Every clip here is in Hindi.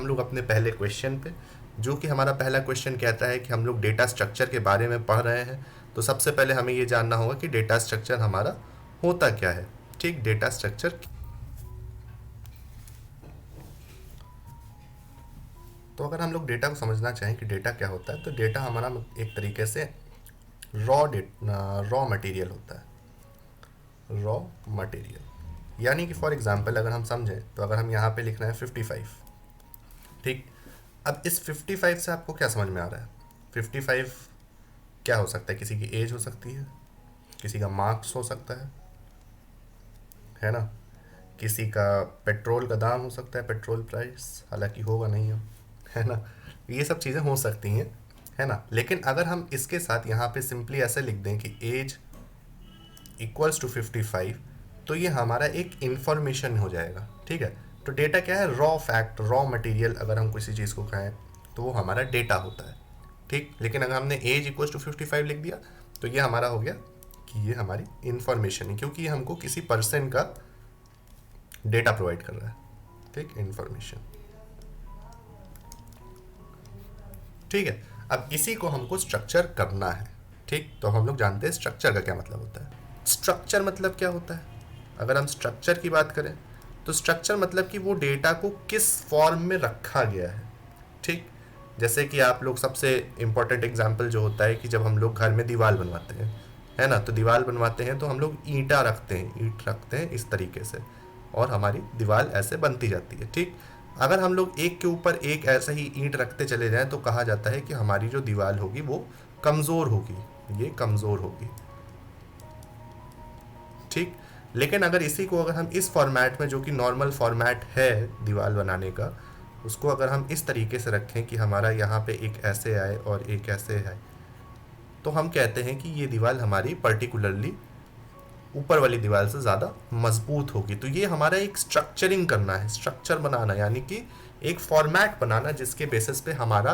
हम लोग अपने पहले क्वेश्चन पे, जो कि हमारा पहला क्वेश्चन कहता है कि हम लोग डेटा स्ट्रक्चर के बारे में पढ़ रहे हैं। तो सबसे पहले हमें ये जानना होगा कि डेटा स्ट्रक्चर हमारा होता क्या है। ठीक, डेटा स्ट्रक्चर। तो अगर हम लोग डेटा को समझना चाहें कि डेटा क्या होता है, तो डेटा हमारा एक तरीके से रॉ मटेरियल होता है। रॉ मटेरियल यानी कि फॉर एग्जांपल अगर हम समझें, तो अगर हम यहाँ पे लिख रहे हैं 55। ठीक, अब इस 55 से आपको क्या समझ में आ रहा है? 55 क्या हो सकता है? किसी की एज हो सकती है, किसी का मार्क्स हो सकता है ना, किसी का पेट्रोल का दाम हो सकता है, पेट्रोल प्राइस, हालांकि होगा नहीं अब, है ना। ये सब चीज़ें हो सकती हैं, है ना। लेकिन अगर हम इसके साथ यहाँ पे सिंपली ऐसे लिख दें कि एज इक्वल्स टू 55, तो ये हमारा एक इंफॉर्मेशन हो जाएगा। ठीक है, तो डेटा क्या है? Raw fact, raw material. अगर हम किसी चीज़ को कहें तो वो हमारा डेटा होता है। ठीक, लेकिन अगर हमने एज इक्वल्स टू 55 लिख दिया तो ये हमारा हो गया कि ये हमारी इंफॉर्मेशन है, क्योंकि ये हमको किसी पर्सन का डेटा प्रोवाइड कर रहा है। ठीक, इंफॉर्मेशन। ठीक है, अब इसी को हमको स्ट्रक्चर करना है। ठीक, तो हम लोग जानते हैं स्ट्रक्चर का क्या मतलब होता है। स्ट्रक्चर मतलब क्या होता है? अगर हम स्ट्रक्चर की बात करें तो स्ट्रक्चर मतलब कि वो डेटा को किस फॉर्म में रखा गया है। ठीक, जैसे कि आप लोग सबसे इम्पोर्टेंट एग्जांपल जो होता है कि जब हम लोग घर में दीवार बनवाते हैं, है ना, तो दीवार बनवाते हैं तो हम लोग ईंटा रखते हैं, ईंट रखते हैं इस तरीके से, और हमारी दीवार ऐसे बनती जाती है। ठीक, अगर हम लोग एक के ऊपर एक ऐसे ही ईंट रखते चले जाएं तो कहा जाता है कि हमारी जो दीवार होगी वो कमज़ोर होगी, ये कमज़ोर होगी। ठीक, लेकिन अगर इसी को अगर हम इस फॉर्मेट में, जो कि नॉर्मल फॉर्मेट है दीवार बनाने का, उसको अगर हम इस तरीके से रखें कि हमारा यहाँ पे एक ऐसे आए और एक ऐसे है, तो हम कहते हैं कि ये दीवार हमारी पर्टिकुलरली ऊपर वाली दीवार से ज़्यादा मजबूत होगी। तो ये हमारा एक स्ट्रक्चरिंग करना है, स्ट्रक्चर बनाना, यानी कि एक फॉर्मेट बनाना जिसके बेसिस पे हमारा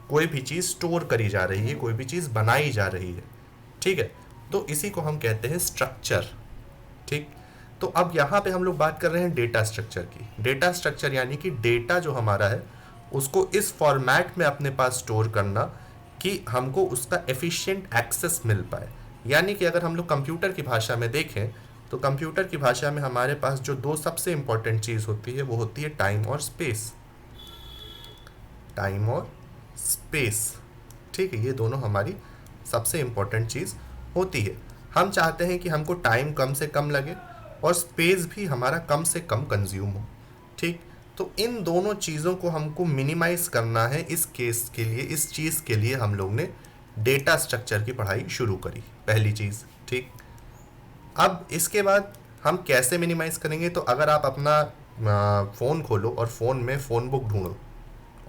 कोई भी चीज़ स्टोर करी जा रही है, कोई भी चीज़ बनाई जा रही है। ठीक है, तो इसी को हम कहते हैं स्ट्रक्चर। ठीक, तो अब यहाँ पे हम लोग बात कर रहे हैं डेटा स्ट्रक्चर की। डेटा स्ट्रक्चर यानी कि डेटा जो हमारा है उसको इस फॉर्मेट में अपने पास स्टोर करना कि हमको उसका एफिशिएंट एक्सेस मिल पाए। यानी कि अगर हम लोग कंप्यूटर की भाषा में देखें तो कंप्यूटर की भाषा में हमारे पास जो दो सबसे इंपॉर्टेंट चीज़ होती है वो होती है टाइम और स्पेस। टाइम और स्पेस, ठीक है, ये दोनों हमारी सबसे इंपॉर्टेंट चीज़ होती है। हम चाहते हैं कि हमको टाइम कम से कम लगे और स्पेस भी हमारा कम से कम कंज्यूम हो। ठीक, तो इन दोनों चीज़ों को हमको मिनिमाइज करना है। इस केस के लिए, इस चीज़ के लिए हम लोग ने डेटा स्ट्रक्चर की पढ़ाई शुरू करी, पहली चीज़। ठीक, अब इसके बाद हम कैसे मिनिमाइज करेंगे? तो अगर आप अपना फ़ोन खोलो और फ़ोन में फ़ोन बुक ढूंढो,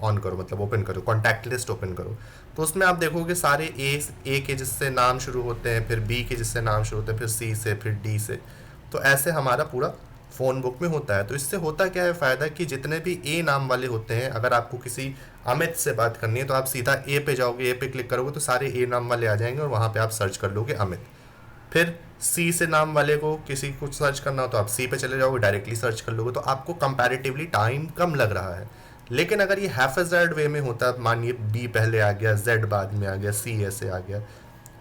ऑन करो, मतलब ओपन करो, कॉन्टैक्ट लिस्ट ओपन करो, तो उसमें आप देखोगे सारे ए के जिससे नाम शुरू होते हैं, फिर बी के जिससे नाम शुरू होते हैं, फिर सी से, फिर डी से। तो ऐसे हमारा पूरा फ़ोन बुक में होता है। तो इससे होता क्या है फ़ायदा कि जितने भी ए नाम वाले होते हैं, अगर आपको किसी अमित से बात करनी है तो आप सीधा ए पे जाओगे, ए पे क्लिक करोगे तो सारे ए नाम वाले आ जाएंगे और वहाँ पे आप सर्च कर लोगे अमित। फिर सी से नाम वाले को किसी को सर्च करना हो तो आप सी पे चले जाओगे, डायरेक्टली सर्च कर लोगे, तो आपको कंपैरेटिवली टाइम कम लग रहा है। लेकिन अगर ये हैफेजर्ड वे में होता, मानिए बी पहले आ गया, जेड बाद में आ गया, सी ऐसे आ गया,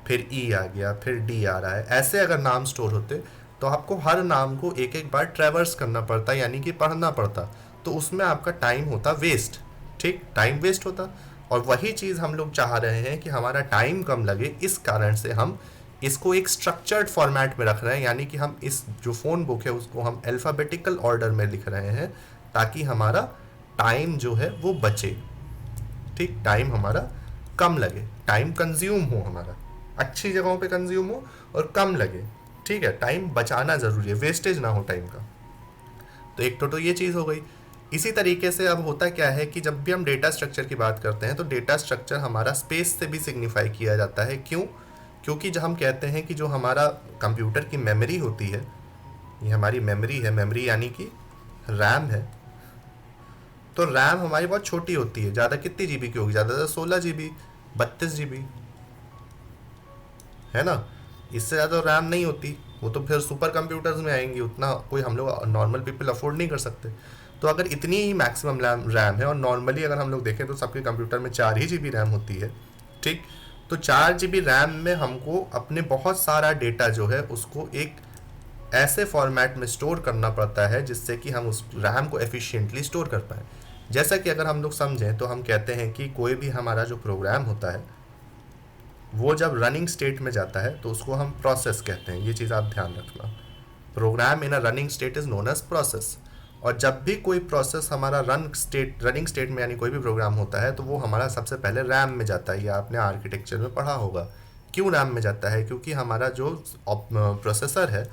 फिर ई आ गया, फिर डी आ रहा है, ऐसे अगर नाम स्टोर होते तो आपको हर नाम को एक एक बार ट्रैवर्स करना पड़ता, यानी कि पढ़ना पड़ता, तो उसमें आपका टाइम होता वेस्ट। ठीक, टाइम वेस्ट होता। और वही चीज़ हम लोग चाह रहे हैं कि हमारा टाइम कम लगे, इस कारण से हम इसको एक स्ट्रक्चर्ड फॉर्मेट में रख रहे हैं, यानी कि हम इस जो फ़ोन बुक है उसको हम अल्फ़ाबेटिकल ऑर्डर में लिख रहे हैं ताकि हमारा टाइम जो है वो बचे। ठीक, टाइम हमारा कम लगे, टाइम कंज्यूम हो, हमारा अच्छी जगहों पे कंज्यूम हो और कम लगे। ठीक है, टाइम बचाना ज़रूरी है, वेस्टेज ना हो टाइम का। तो एक तो ये चीज़ हो गई। इसी तरीके से अब होता क्या है कि जब भी हम डेटा स्ट्रक्चर की बात करते हैं तो डेटा स्ट्रक्चर हमारा स्पेस से भी सिग्निफाई किया जाता है। क्यों? क्योंकि जब हम कहते हैं कि जो हमारा कंप्यूटर की मेमोरी होती है, ये हमारी मेमोरी है, मेमोरी यानी कि रैम है, तो रैम हमारी बहुत छोटी होती है। ज़्यादा कितनी जीबी की होगी? ज़्यादा 16 GB, 32 GB, है ना। इससे ज़्यादा रैम नहीं होती, वो तो फिर सुपर कंप्यूटर्स में आएंगी, उतना कोई हम लोग नॉर्मल पीपल अफोर्ड नहीं कर सकते। तो अगर इतनी ही मैक्सिमम रैम है, और नॉर्मली अगर हम लोग देखें तो सबके कंप्यूटर में 4 ही GB रैम होती है, ठीक, तो 4 GB रैम में हमको अपने बहुत सारा डेटा जो है उसको एक ऐसे फॉर्मेट में स्टोर करना पड़ता है जिससे कि हम उस रैम को एफिशिएंटली स्टोर कर पाएँ। जैसा कि अगर हम लोग समझें तो हम कहते हैं कि कोई भी हमारा जो प्रोग्राम होता है वो जब रनिंग स्टेट में जाता है तो उसको हम प्रोसेस कहते हैं। ये चीज़ आप ध्यान रखना, program in a running state is known as process. और जब भी कोई प्रोसेस हमारा रनिंग स्टेट में यानी कोई भी प्रोग्राम होता है तो वो हमारा सबसे पहले रैम में जाता है। या आपने आर्किटेक्चर में पढ़ा होगा क्यों रैम में जाता है, क्योंकि हमारा जो प्रोसेसर है,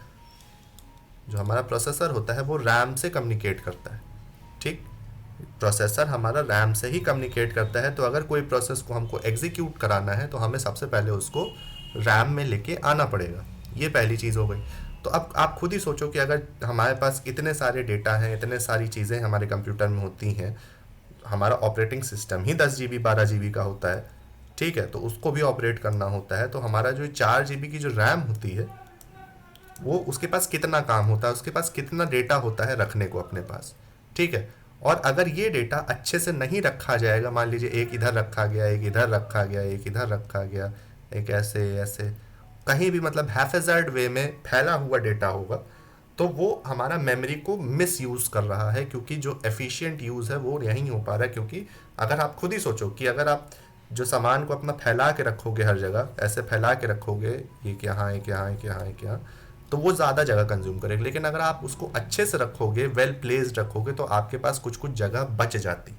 जो हमारा प्रोसेसर होता है वो रैम से कम्युनिकेट करता है, ठीक, प्रोसेसर हमारा रैम से ही कम्युनिकेट करता है। तो अगर कोई प्रोसेस को हमको एग्जीक्यूट कराना है तो हमें सबसे पहले उसको रैम में लेके आना पड़ेगा। ये पहली चीज़ हो गई। तो अब आप खुद ही सोचो कि अगर हमारे पास इतने सारे डेटा हैं, इतने सारी चीज़ें हमारे कंप्यूटर में होती हैं, हमारा ऑपरेटिंग सिस्टम ही 10 GB 12 GB का होता है, ठीक है, तो उसको भी ऑपरेट करना होता है। तो हमारा जो 4 GB की जो रैम होती है वो उसके पास कितना काम होता है, उसके पास कितना डेटा होता है रखने को अपने पास, ठीक है। और अगर ये डेटा अच्छे से नहीं रखा जाएगा, मान लीजिए एक इधर रखा गया, एक इधर रखा गया, एक इधर रखा गया, एक ऐसे ऐसे कहीं भी मतलब हैफेजर्ड वे में फैला हुआ डेटा होगा, तो वो हमारा मेमोरी को मिस यूज़ कर रहा है, क्योंकि जो एफिशिएंट यूज़ है वो नहीं हो पा रहा है। क्योंकि अगर आप खुद ही सोचो कि अगर आप जो सामान को अपना फैला के रखोगे हर जगह, ऐसे फैला के रखोगे, एक यहाँ एक यहाँ एक यहाँ एक यहाँ, तो वो ज़्यादा जगह कंज्यूम करेगा। लेकिन अगर आप उसको अच्छे से रखोगे, वेल प्लेस्ड रखोगे, तो आपके पास कुछ कुछ जगह बच जाती।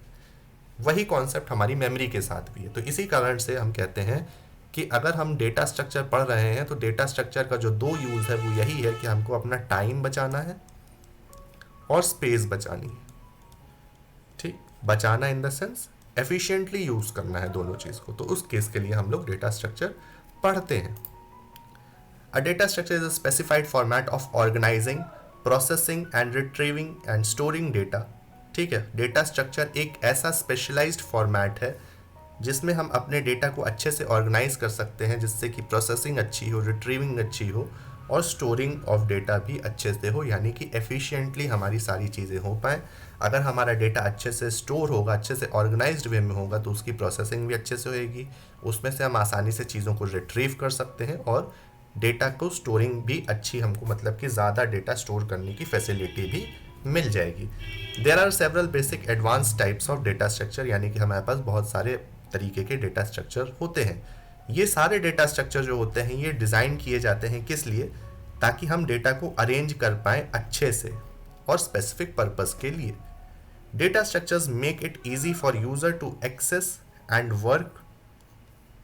वही कॉन्सेप्ट हमारी मेमोरी के साथ भी है। तो इसी कारण से हम कहते हैं कि अगर हम डेटा स्ट्रक्चर पढ़ रहे हैं तो डेटा स्ट्रक्चर का जो 2 यूज़ है वो यही है कि हमको अपना टाइम बचाना है और स्पेस बचानी है, ठीक, बचाना in the sense efficiently use करना है दोनों चीज़ को। तो उस केस के लिए हम लोग डेटा स्ट्रक्चर पढ़ते हैं। A data structure is a specified format of organizing, processing and retrieving and storing data, ठीक है। डेटा स्ट्रक्चर एक ऐसा स्पेशलाइज्ड फॉर्मेट है जिसमें हम अपने डेटा को अच्छे से ऑर्गेनाइज कर सकते हैं, जिससे कि प्रोसेसिंग अच्छी हो, रिट्रीविंग अच्छी हो और स्टोरिंग ऑफ डेटा भी अच्छे से हो, यानी कि एफिशिएंटली हमारी सारी चीज़ें हो पाएँ। अगर हमारा डेटा अच्छे से स्टोर होगा, अच्छे से ऑर्गेनाइज्ड वे में होगा, तो उसकी प्रोसेसिंग भी अच्छे से होएगी, उसमें से हम आसानी से चीज़ों को रिट्रीव कर सकते हैं और डेटा को स्टोरिंग भी अच्छी, हमको मतलब कि ज़्यादा डेटा स्टोर करने की फैसिलिटी भी मिल जाएगी। There are several basic advance types of data structure, यानी कि हमारे पास बहुत सारे तरीके के डेटा स्ट्रक्चर होते हैं। ये सारे डेटा स्ट्रक्चर जो होते हैं ये डिज़ाइन किए जाते हैं किस लिए, ताकि हम डेटा को अरेंज कर पाएँ अच्छे से और स्पेसिफिक पर्पज़ के लिए। Data structures make it easy for user to access and work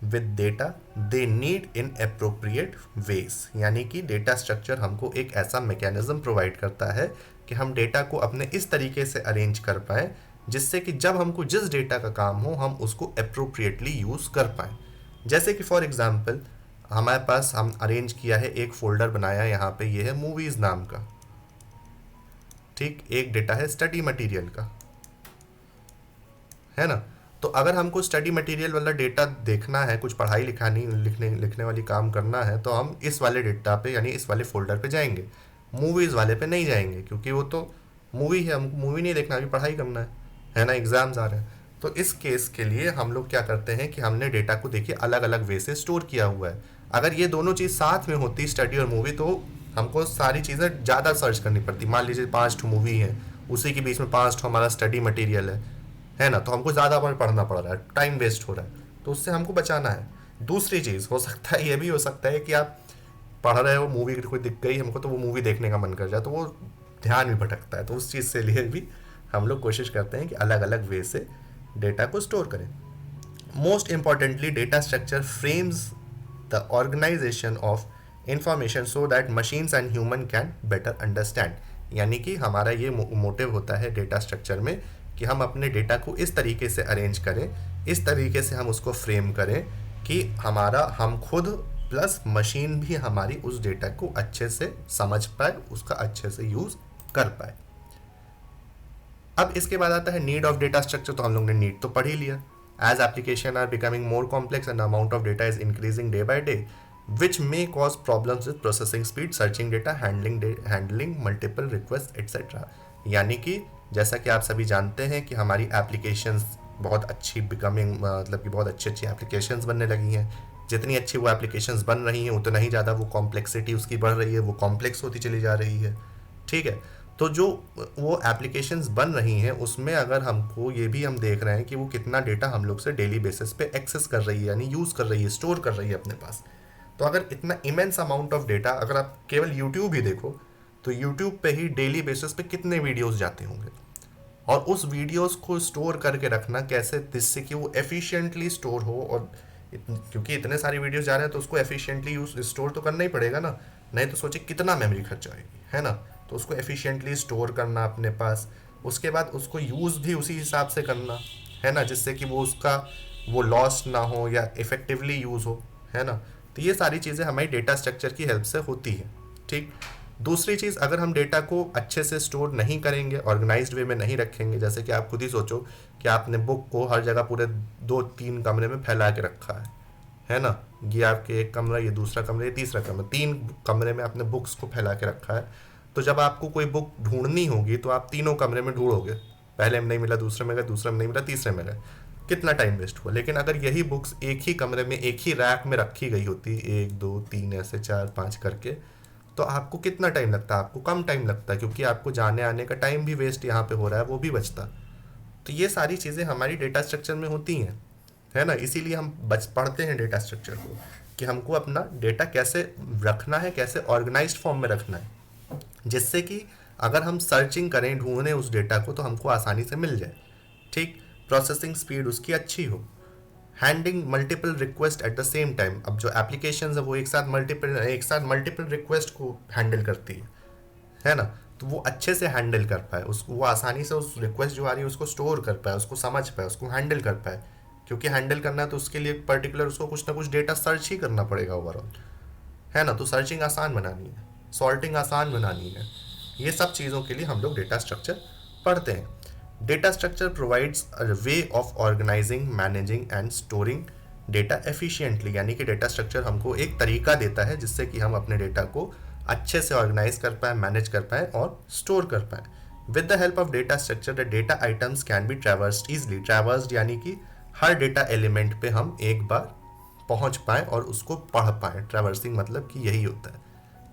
with data they need in appropriate ways, यानी कि डेटा स्ट्रक्चर हमको एक ऐसा मैकेनिज्म प्रोवाइड करता है कि हम डेटा को अपने इस तरीके से अरेंज कर पाएँ जिससे कि जब हमको जिस डेटा का काम हो हम उसको अप्रोप्रिएटली यूज़ कर पाएँ। जैसे कि फॉर एग्जांपल हमारे पास हम अरेंज किया है, एक फ़ोल्डर बनाया, यहाँ पे ये है मूवीज़ नाम का, ठीक, एक डेटा है स्टडी मटेरियल का, है ना। तो अगर हमको स्टडी मटेरियल वाला डेटा देखना है, कुछ पढ़ाई लिखानी लिखने वाली काम करना है, तो हम इस वाले डेटा पे यानी इस वाले फोल्डर पे जाएंगे, मूवीज़ वाले पे नहीं जाएंगे, क्योंकि वो तो मूवी है, हमको मूवी नहीं देखना, अभी पढ़ाई करना है ना, एग्ज़ाम्स आ रहे हैं। तो इस केस के लिए हम लोग क्या करते हैं कि हमने डेटा को देखिए अलग अलग वे से स्टोर किया हुआ है। अगर ये दोनों चीज़ साथ में होती, स्टडी और मूवी, तो हमको सारी चीज़ें ज़्यादा सर्च करनी पड़ती। मान लीजिए 5 ठो मूवी है, उसी के बीच में 5 ठो हमारा स्टडी मटेरियल है ना, तो हमको ज़्यादा पढ़ना पड़ रहा है, टाइम वेस्ट हो रहा है, तो उससे हमको बचाना है। दूसरी चीज़ हो सकता है, ये भी हो सकता है कि आप पढ़ रहे हो, मूवी कोई दिख गई हमको, तो वो मूवी देखने का मन कर जाए, तो वो ध्यान भी भटकता है। तो उस चीज़ से लिए भी हम लोग कोशिश करते हैं कि अलग अलग वे से डेटा को स्टोर करें। Most importantly data structure frames the organization of information so that machines and human can better understand, यानी कि हमारा ये मोटिव होता है डेटा स्ट्रक्चर में कि हम अपने डेटा को इस तरीके से अरेंज करें, इस तरीके से हम उसको फ्रेम करें कि हम खुद प्लस मशीन भी हमारी उस डेटा को अच्छे से समझ पाए, उसका अच्छे से यूज़ कर पाए। अब इसके बाद आता है नीड ऑफ डेटा स्ट्रक्चर। तो हम लोग ने नीड तो पढ़ ही लिया। As application are becoming more complex and amount of data is increasing day by day which may cause problems with processing speed, searching data, handling multiple request etc. यानी कि जैसा कि आप सभी जानते हैं कि हमारी एप्लीकेशंस बहुत अच्छी बिकमिंग, मतलब कि बहुत अच्छी अच्छी एप्लीकेशंस बनने लगी हैं। जितनी अच्छी वो एप्लीकेशंस बन रही हैं उतना ही ज़्यादा वो कॉम्प्लेक्सिटी उसकी बढ़ रही है, वो कॉम्प्लेक्स होती चली जा रही है। ठीक है। तो जो वो एप्लीकेशंस बन रही हैं उसमें अगर हमको ये भी हम देख रहे हैं कि वो कितना डेटा हम लोग से डेली बेसिस पे एक्सेस कर रही है, यानी यूज़ कर रही है, स्टोर कर रही है अपने पास। तो अगर इतना इमेंस अमाउंट ऑफ डेटा, अगर आप केवल यूट्यूब ही देखो तो यूट्यूब पे ही डेली बेसिस पे कितने वीडियोस जाते होंगे, और उस वीडियोस को स्टोर करके रखना कैसे, जिससे कि वो एफिशिएंटली स्टोर हो। और क्योंकि इतने सारे वीडियोस जा रहे हैं तो उसको एफिशिएंटली यूज स्टोर तो करना ही पड़ेगा ना, नहीं तो सोचिए कितना मेमोरी खर्च आएगी, है ना। तो उसको एफिशिएंटली स्टोर करना अपने पास, उसके बाद उसको यूज़ भी उसी हिसाब से करना, है ना, जिससे कि वो उसका वो लॉस ना हो या इफ़ेक्टिवली यूज़ हो, है ना। तो ये सारी चीज़ें हमारी डेटा स्ट्रक्चर की हेल्प से होती है। ठीक। दूसरी चीज़, अगर हम डेटा को अच्छे से स्टोर नहीं करेंगे, ऑर्गेनाइज्ड वे में नहीं रखेंगे, जैसे कि आप खुद ही सोचो कि आपने बुक को हर जगह पूरे 2-3 कमरे में फैला के रखा है ना। ये आपके एक कमरा, ये दूसरा कमरा, ये तीसरा कमरा, 3 कमरे में आपने बुक्स को फैला के रखा है। तो जब आपको कोई बुक ढूंढनी होगी तो आप तीनों कमरे में ढूंढोगे, पहले में नहीं मिला, दूसरे में गए, दूसरे में नहीं मिला, तीसरे में गए, कितना टाइम वेस्ट हुआ। लेकिन अगर यही बुक्स एक ही कमरे में, एक ही रैक में रखी गई होती, 1 2 3 ऐसे 4 5 करके, तो आपको कितना टाइम लगता, आपको कम टाइम लगता, क्योंकि आपको जाने आने का टाइम भी वेस्ट यहाँ पे हो रहा है, वो भी बचता। तो ये सारी चीज़ें हमारी डेटा स्ट्रक्चर में होती हैं, है ना। इसीलिए हम बच पढ़ते हैं डेटा स्ट्रक्चर को, कि हमको अपना डेटा कैसे रखना है, कैसे ऑर्गेनाइज्ड फॉर्म में रखना है, जिससे कि अगर हम सर्चिंग करें, ढूंढें उस डेटा को, तो हमको आसानी से मिल जाए। ठीक। प्रोसेसिंग स्पीड उसकी अच्छी हो, handling multiple request at the same time. अब जो एप्लीकेशन है वो एक साथ मल्टीपल रिक्वेस्ट को हैंडल करती है ना। तो वो अच्छे से हैंडल कर पाए उसको, वो आसानी से उस रिक्वेस्ट जो आ रही है उसको स्टोर कर पाए, उसको समझ पाए, उसको हैंडल कर पाए। क्योंकि हैंडल करना है तो उसके लिए पर्टिकुलर उसको कुछ ना कुछ डेटा सर्च ही करना पड़ेगा ओवरऑल, है ना। तो सर्चिंग आसान बनानी है, सॉर्टिंग आसान बनानी है, ये सब चीज़ों के लिए हम लोग डेटा स्ट्रक्चर पढ़ते हैं। Data structure provides a way of organizing, managing and storing data efficiently, यानी कि डेटा स्ट्रक्चर हमको एक तरीका देता है जिससे कि हम अपने डेटा को अच्छे से ऑर्गेनाइज कर पाएँ, मैनेज कर पाएँ और स्टोर कर पाएँ। With the help of data structure the data items can be traversed easily. Traversed यानी कि हर डेटा एलिमेंट पे हम एक बार पहुंच पाएँ और उसको पढ़ पाएँ। ट्रैवर्सिंग मतलब कि यही होता है।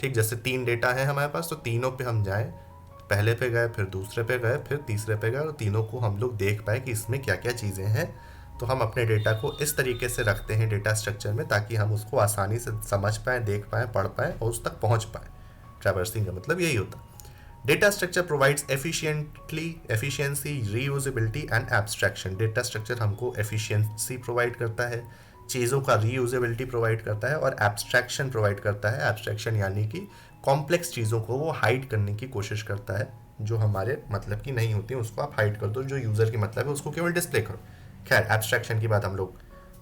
ठीक। जैसे 3 डेटा है हमारे पास, तो तीनों पे हम जाएं, पहले पे गए, फिर दूसरे पे गए, फिर तीसरे पे गए, और तीनों को हम लोग देख पाए कि इसमें क्या क्या चीज़ें हैं। तो हम अपने डेटा को इस तरीके से रखते हैं डेटा स्ट्रक्चर में, ताकि हम उसको आसानी से समझ पाएँ, देख पाएँ, पढ़ पाएँ और उस तक पहुँच पाएँ। ट्रैवर्सिंग का मतलब यही होता है। Data structure provides efficiency, reusability and abstraction. Data structure हमको एफिशिएंसी प्रोवाइड करता है, चीज़ों का रीयूजेबिलिटी प्रोवाइड करता है, और एब्स्ट्रैक्शन प्रोवाइड करता है। एब्स्ट्रैक्शन यानी कि कॉम्प्लेक्स चीज़ों को वो हाइड करने की कोशिश करता है, जो हमारे मतलब की नहीं होती उसको आप हाइड कर दो, जो यूज़र की मतलब है उसको केवल डिस्प्ले करो। खैर, एब्स्ट्रैक्शन की बात हम लोग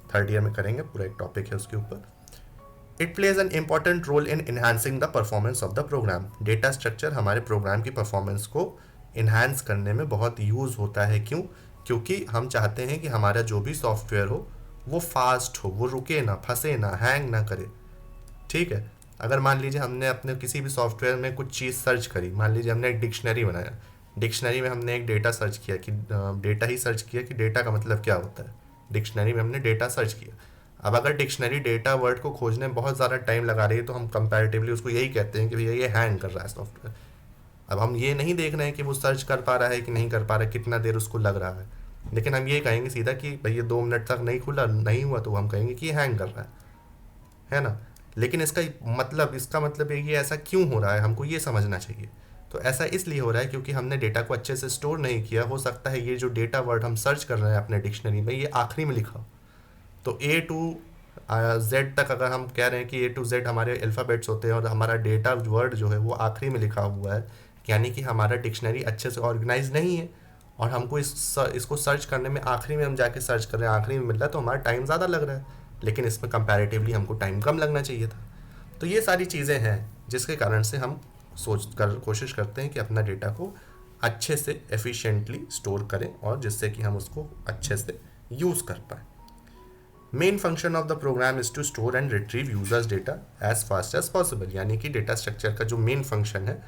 3rd ईयर में करेंगे, पूरा एक टॉपिक है उसके ऊपर। It plays an important role in enhancing the performance of the program. Data structure हमारे प्रोग्राम की परफॉर्मेंस को इन्हांस करने में बहुत यूज़ होता है। क्यों? क्योंकि हम चाहते हैं कि हमारा जो भी सॉफ्टवेयर हो वो फास्ट हो, वो रुके ना, फंसे ना, हैंग ना करे। ठीक है। अगर मान लीजिए हमने अपने किसी भी सॉफ्टवेयर में कुछ चीज़ सर्च करी, मान लीजिए हमने एक डिक्शनरी बनाया, डिक्शनरी में हमने एक डेटा सर्च किया कि डेटा ही सर्च किया कि डेटा का मतलब क्या होता है, डिक्शनरी में हमने डेटा सर्च किया। अब अगर डिक्शनरी डेटा वर्ड को खोजने में बहुत ज़्यादा टाइम लगा रही है तो हम कंपैरेटिवली उसको यही कहते हैं कि भैया ये हैंग कर रहा है सॉफ्टवेयर। अब हम ये नहीं देख रहे हैं कि वो सर्च कर पा रहा है कि नहीं कर पा रहा है, कितना देर उसको लग रहा है, लेकिन हम ये कहेंगे सीधा कि भैया 2 मिनट तक नहीं खुला, नहीं हुआ, तो हम कहेंगे कि ये हैंग कर रहा है ना। लेकिन इसका मतलब ये ऐसा क्यों हो रहा है, हमको ये समझना चाहिए। तो ऐसा इसलिए हो रहा है क्योंकि हमने डेटा को अच्छे से स्टोर नहीं किया। हो सकता है ये जो डेटा वर्ड हम सर्च कर रहे हैं अपने डिक्शनरी में, ये आखिरी में लिखा हो। तो ए टू जेड तक अगर हम कह रहे हैं कि ए टू जेड हमारे अल्फ़ाबेट्स होते हैं और हमारा डेटा वर्ड जो है वो आखिरी में लिखा हुआ है, यानी कि हमारा डिक्शनरी अच्छे से ऑर्गेनाइज नहीं है, और हमको इसको सर्च करने में आखिरी में हम जाके सर्च कर रहे हैं, आखिरी में मिल रहा है, तो हमारा टाइम ज़्यादा लग रहा है, लेकिन इसमें कंपैरेटिवली हमको टाइम कम लगना चाहिए था। तो ये सारी चीज़ें हैं जिसके कारण से हम कोशिश करते हैं कि अपना डेटा को अच्छे से एफिशिएंटली स्टोर करें, और जिससे कि हम उसको अच्छे से यूज़ कर पाएँ। Main function of the program is to store and retrieve users data as fast as possible, यानी कि डेटा स्ट्रक्चर का जो मेन फंक्शन है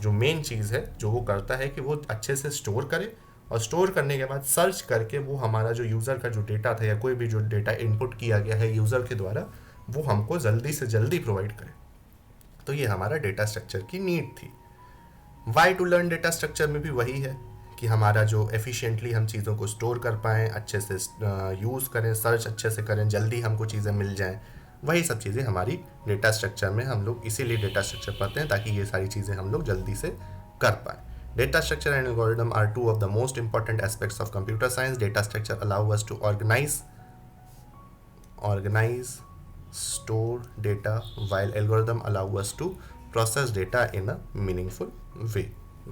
जो मेन चीज़ है जो वो करता है कि वो अच्छे से स्टोर करे, और स्टोर करने के बाद सर्च करके वो हमारा जो यूज़र का जो डेटा था या कोई भी जो डेटा इनपुट किया गया है यूज़र के द्वारा, वो हमको जल्दी से जल्दी प्रोवाइड करे। तो ये हमारा डेटा स्ट्रक्चर की नीड थी। Why to learn data structure में भी वही है कि हमारा जो एफिशिएंटली हम चीज़ों को स्टोर कर पाएँ, अच्छे से यूज़ करें, सर्च अच्छे से करें, जल्दी हमको चीज़ें मिल जाएं, वही सब चीज़ें हमारी डेटा स्ट्रक्चर में हम लोग इसीलिए डेटा स्ट्रक्चर पढ़ते हैं ताकि ये सारी चीज़ें हम लोग जल्दी से कर पाएँ। Data structure and algorithm are two of the most important aspects of computer science. Data structure allow us to organize store data while algorithm allow us to process data in a meaningful way.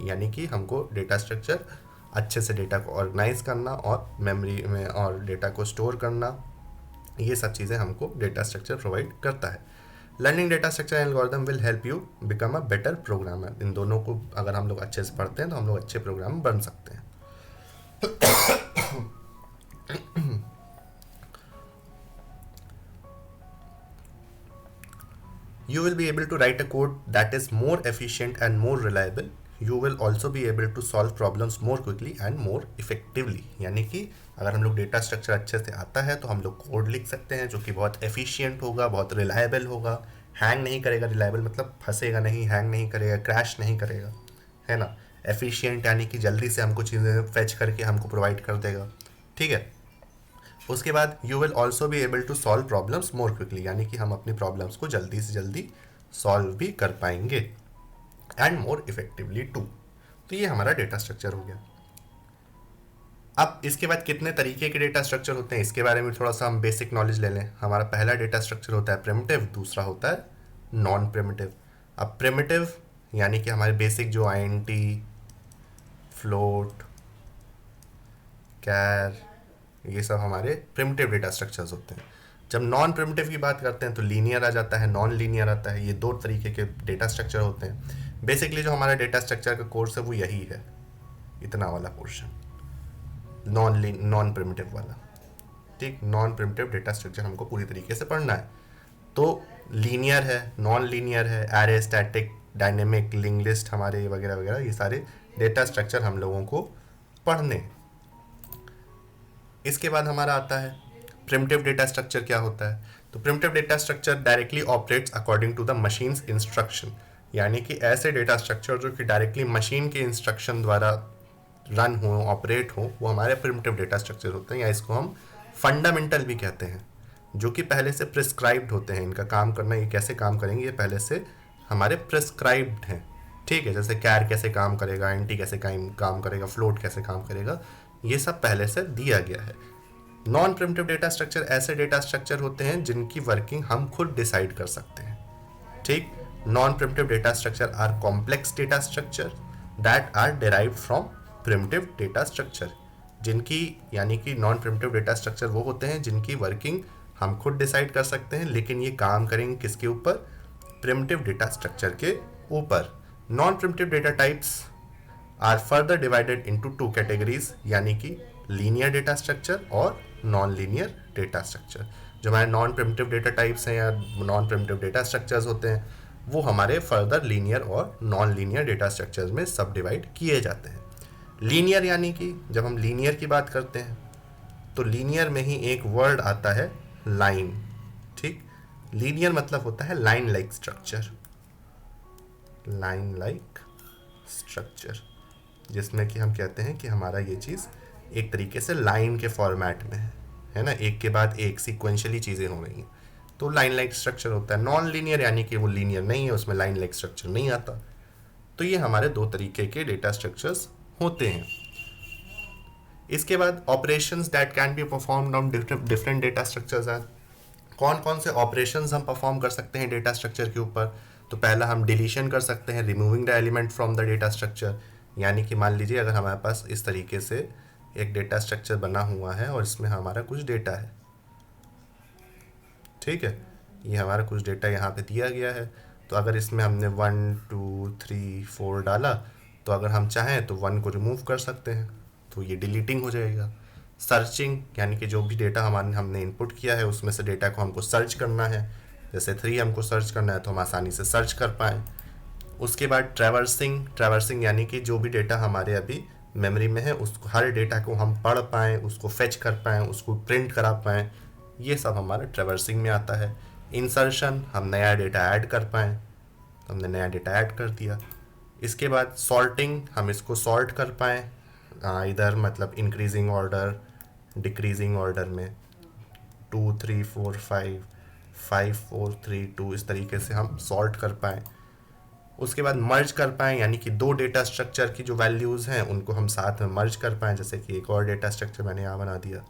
यानी कि हमको डेटा स्ट्रक्चर अच्छे से डेटा को ऑर्गेनाइज करना और मेमोरी में और डेटा को स्टोर करना, ये सब चीज़ें हमको डेटा स्ट्रक्चर प्रोवाइड करता है. Learning data structure and algorithm will help you become a better programmer. इन दोनों को अगर हम लोग अच्छे से पढ़ते हैं तो हम लोग अच्छे प्रोग्रामर बन सकते हैं. You will be able to write a code that is more efficient and more reliable. You will also be able to solve problems more quickly and more effectively. यानी कि अगर हम लोग डेटा स्ट्रक्चर अच्छे से आता है तो हम लोग कोड लिख सकते हैं जो कि बहुत एफिशिएंट होगा, बहुत रिलायबल होगा, हैंग नहीं करेगा. रिलायबल मतलब फंसेगा नहीं, हैंग नहीं करेगा, क्रैश नहीं करेगा, है ना. एफिशिएंट यानी कि जल्दी से हमको चीज़ें फेच करके हमको प्रोवाइड कर देगा. ठीक है. उसके बाद you will also be able to solve problems more quickly, यानी कि हम अपनी प्रॉब्लम्स को जल्दी से जल्दी सॉल्व भी कर पाएंगे एंड मोर इफेक्टिवली टू. तो ये हमारा डेटा स्ट्रक्चर हो गया. अब इसके बाद कितने तरीके के डेटा स्ट्रक्चर होते हैं इसके बारे में थोड़ा सा हम बेसिक नॉलेज ले लें. हमारा पहला डेटा स्ट्रक्चर होता है प्रिमिटिव, दूसरा होता है नॉन प्रिमिटिव. अब प्रिमिटिव यानी कि हमारे बेसिक जो INT, फ्लोट, कैर, ये सब हमारे प्रिमिटिव डेटा स्ट्रक्चर्स होते हैं. जब नॉन प्रिमिटिव की बात करते हैं तो लीनियर आ जाता है, नॉन लीनियर आता है. ये दो तरीके के डेटा स्ट्रक्चर होते हैं. बेसिकली जो हमारा डेटा स्ट्रक्चर का कोर्स है वो यही है, इतना वाला पोर्शन, नॉन प्रिमिटिव वाला. ठीक, नॉन प्रिमिटिव डेटा स्ट्रक्चर हमको पूरी तरीके से पढ़ना है. तो लीनियर है, नॉन लीनियर है, array, static, dynamic, link list हमारे वगैरह वगैरह, ये सारे डेटा स्ट्रक्चर हम लोगों को पढ़ने. इसके बाद हमारा आता है प्रिमिटिव डेटा स्ट्रक्चर. क्या होता है? तो primitive data structure directly operates according to the machines instruction. यानी कि ऐसे डेटा स्ट्रक्चर जो कि डायरेक्टली मशीन के इंस्ट्रक्शन द्वारा रन हो, ऑपरेट हो, वो हमारे प्रिमिटिव डेटा स्ट्रक्चर होते हैं, या इसको हम फंडामेंटल भी कहते हैं, जो कि पहले से प्रिस्क्राइब्ड होते हैं. इनका काम करना, ये कैसे काम करेंगे, ये पहले से हमारे प्रिस्क्राइब्ड हैं. ठीक है. जैसे कैर कैसे काम करेगा, INT कैसे काम करेगा, फ्लोट कैसे काम करेगा, ये सब पहले से दिया गया है. नॉन प्रिमिटिव डेटा स्ट्रक्चर ऐसे डेटा स्ट्रक्चर होते हैं जिनकी वर्किंग हम खुद डिसाइड कर सकते हैं. ठीक. Non primitive data structure are complex data structure that are derived from primitive data structure. जिनकी यानी कि नॉन प्रिमिटिव डेटा स्ट्रक्चर वो होते हैं जिनकी वर्किंग हम खुद डिसाइड कर सकते हैं, लेकिन ये काम करेंगे किसके ऊपर? प्रिमिटिव डेटा स्ट्रक्चर के ऊपर. Non primitive data types are further divided into two categories, यानी कि लीनियर डेटा स्ट्रक्चर और नॉन लीनियर डेटा स्ट्रक्चर. जो हमारे नॉन प्रिमिटिव डेटा टाइप्स हैं या नॉन प्रिमिटिव डेटा स्ट्रक्चर्स होते हैं, वो हमारे फर्दर लीनियर और नॉन लीनियर डेटा स्ट्रक्चर्स में सब डिवाइड किए जाते हैं. लीनियर यानी कि जब हम लीनियर की बात करते हैं तो लीनियर में ही एक वर्ड आता है लाइन. ठीक. लीनियर मतलब होता है line like structure, line like structure, जिसमें कि हम कहते हैं कि हमारा ये चीज़ एक तरीके से लाइन के फॉर्मेट में है ना, एक के बाद एक सीक्वेंशियली चीज़ें हो रही हैं, तो लाइन लाइक स्ट्रक्चर होता है. नॉन लीनियर यानी कि वो लीनियर नहीं है, उसमें लाइन लाइक स्ट्रक्चर नहीं आता. तो ये हमारे दो तरीके के डेटा स्ट्रक्चर्स होते हैं. इसके बाद operations that can be performed on different data structures are. कौन कौन से ऑपरेशंस हम परफॉर्म कर सकते हैं डेटा स्ट्रक्चर के ऊपर? तो पहला हम डिलीशन कर सकते हैं, removing the element from the data structure. यानी कि मान लीजिए अगर हमारे पास इस तरीके से एक डेटा स्ट्रक्चर बना हुआ है और इसमें हमारा कुछ डेटा है. ठीक है. ये हमारा कुछ डेटा यहाँ पे दिया गया है. तो अगर इसमें हमने 1 2 3 4 डाला, तो अगर हम चाहें तो 1 को रिमूव कर सकते हैं, तो ये डिलीटिंग हो जाएगा. सर्चिंग यानी कि जो भी डेटा हमने इनपुट किया है उसमें से डेटा को हमको सर्च करना है. जैसे 3 हमको सर्च करना है तो हम आसानी से सर्च कर पाएँ. उसके बाद ट्रैवर्सिंग, ट्रैवर्सिंग यानी कि जो भी डेटा हमारे अभी मेमोरी में है उसको, हर डेटा को हम पढ़ पाएँ, उसको फेच कर पाएँ, उसको प्रिंट करा पाएँ, ये सब हमारा ट्रैवर्सिंग में आता है। इंसर्शन, हम नया डेटा ऐड कर पाएँ, तो हमने नया डेटा ऐड कर दिया। इसके बाद सॉर्टिंग, हम इसको सॉर्ट कर पाएँ, इधर मतलब इंक्रीजिंग ऑर्डर, डिक्रीजिंग ऑर्डर में 2 3 4 5 5 4 3 2 इस तरीके से हम सॉर्ट कर पाएँ। उसके बाद मर्ज कर पाएँ, यानी कि दो डेटा स्ट्रक्चर की जो वैल्यूज़ हैं उनको हम साथ में मर्ज कर पाएँ, जैसे कि एक और डेटा स्ट्रक्चर मैंने यहाँ बना दिया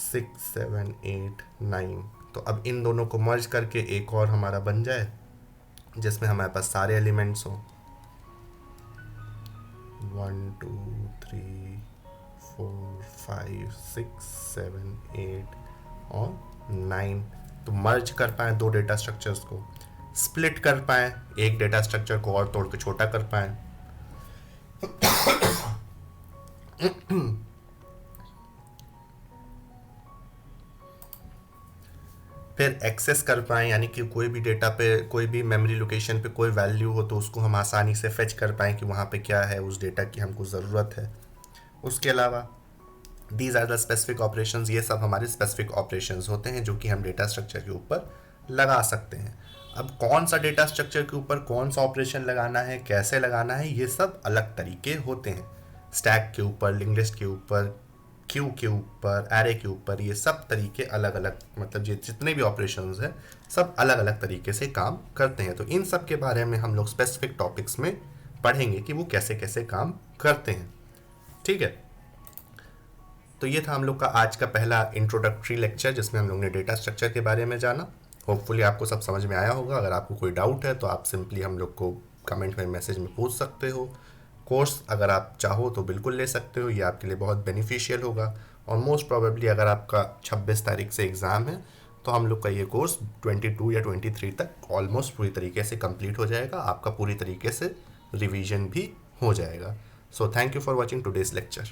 6 7 8 9। तो अब इन दोनों को मर्ज करके एक और हमारा बन जाए जिसमें हमारे पास सारे एलिमेंट्स हों 1 2 3 4 5 6 7 8 और 9। तो मर्ज कर पाएँ दो डेटा स्ट्रक्चर्स को, स्प्लिट कर पाएँ, एक डेटा स्ट्रक्चर को और तोड़ के छोटा कर पाएँ। फिर एक्सेस कर पाएँ, यानी कि कोई भी डेटा पे, कोई भी मेमोरी लोकेशन पे कोई वैल्यू हो तो उसको हम आसानी से फेच कर पाएँ कि वहाँ पे क्या है, उस डेटा की हमको ज़रूरत है। उसके अलावा these are the specific operations, ये सब हमारे स्पेसिफिक ऑपरेशंस होते हैं जो कि हम डेटा स्ट्रक्चर के ऊपर लगा सकते हैं। अब कौन सा डेटा स्ट्रक्चर के ऊपर कौन सा ऑपरेशन लगाना है, कैसे लगाना है, ये सब अलग तरीके होते हैं। स्टैक के ऊपर, लिंक लिस्ट के ऊपर, क्यू के ऊपर, एरे के ऊपर, ये सब तरीके अलग अलग, मतलब ये जितने भी ऑपरेशंस हैं सब अलग अलग तरीके से काम करते हैं। तो इन सब के बारे में हम लोग स्पेसिफिक टॉपिक्स में पढ़ेंगे कि वो कैसे कैसे काम करते हैं। ठीक है, तो ये था हम लोग का आज का पहला इंट्रोडक्टरी लेक्चर जिसमें हम लोग ने डेटा स्ट्रक्चर के बारे में जाना। होपफुली आपको सब समझ में आया होगा। अगर आपको कोई डाउट है तो आप सिंपली हम लोग को कमेंट में, मैसेज में पूछ सकते हो। कोर्स अगर आप चाहो तो बिल्कुल ले सकते हो, ये आपके लिए बहुत बेनिफिशियल होगा। और मोस्ट प्रोबेबली अगर आपका 26 तारीख से एग्ज़ाम है तो हम लोग का ये कोर्स 22 या 23 तक ऑलमोस्ट पूरी तरीके से कंप्लीट हो जाएगा, आपका पूरी तरीके से रिवीजन भी हो जाएगा। So thank you for watching today's lecture.